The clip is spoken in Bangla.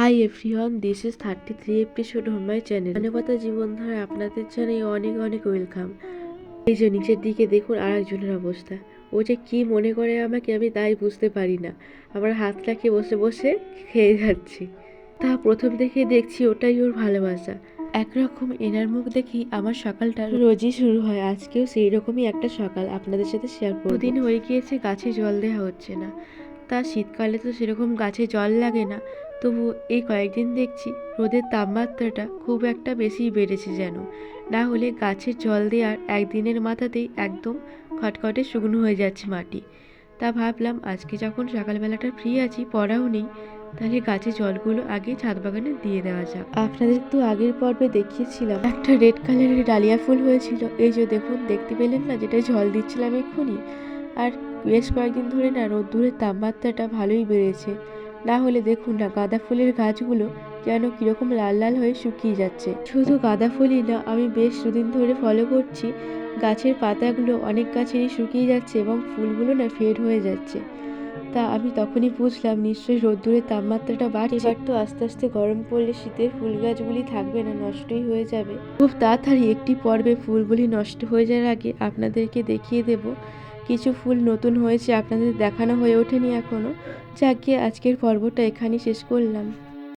Hi everyone, this is 33 episode on my channel. মানবতা জীবনধারা আপনাদের জানাই অনেক অনেক ওয়েলকাম। এই যে নিচের দিকে দেখুন আর একজনের অবস্থা, ও যে কি মনে করে আমাকে আমি তাই বুঝতে পারি না। আমার হাত রাখিয়ে বসে বসে খেয়ে যাচ্ছি, তা প্রথম থেকে দেখছি ওটাই ওর ভালোবাসা। একরকম এনার মুখ দেখেই আমার সকালটা রোজই শুরু হয়, আজকেও সেই রকমই একটা সকাল আপনাদের সাথে শেয়ার করব। দুদিন হয়ে গিয়েছে গাছে জল দেওয়া হচ্ছে না, তা শীতকালে তো সেরকম গাছে জল লাগে না, তবু এই কয়েকদিন দেখছি রোদের তাপমাত্রাটা খুব একটা বেশি বেড়েছে যেন, না হলে গাছের জল দেওয়ার একদিনের মাথাতেই একদম খটখটে শুকনো হয়ে যাচ্ছে মাটি। তা ভাবলাম আজকে যখন সকালবেলাটা ফ্রি আছি, পড়াও নেই, তাহলে গাছে জলগুলো আগে ছাদ বাগানে দিয়ে দেওয়া যাক। আপনাদের তো আগের পর্বে দেখিয়েছিলাম একটা রেড কালারের ডালিয়া ফুল হয়েছিল, এই যে দেখুন, দেখতে পেলেন না, যেটা জল দিচ্ছিলাম এক্ষুনি। আর বেশ কয়েকদিন ধরে না রোদ্দুরের তাপমাত্রাটা ভালোই বেড়েছে, না হলে দেখুন না গাঁদা ফুলের গাছগুলো যেন কীরকম লাল লাল হয়ে শুকিয়ে যাচ্ছে। শুধু গাঁদা ফুলই না, আমি বেশ দুদিন ধরে ফলো করছি গাছের পাতাগুলো অনেক গাছেরই শুকিয়ে যাচ্ছে এবং ফুলগুলো না ফেড হয়ে যাচ্ছে। তা আমি তখনই বুঝলাম নিশ্চয়ই রোদ্দুরের তাপমাত্রাটা বাড়ছে। এবার তো আস্তে আস্তে গরম পড়লে শীতের ফুল গাছগুলি থাকবে না, নষ্টই হয়ে যাবে। খুব তাড়াতাড়ি একটি পর্বে ফুলগুলি নষ্ট হয়ে যাওয়ার আগে আপনাদেরকে দেখিয়ে দেব কিছু ফুল নতুন হয়েছে, আপনাদের দেখানো হয়ে ওঠেনি এখনও। যাকে আজকের পর্বটা এখানেই শেষ করলাম।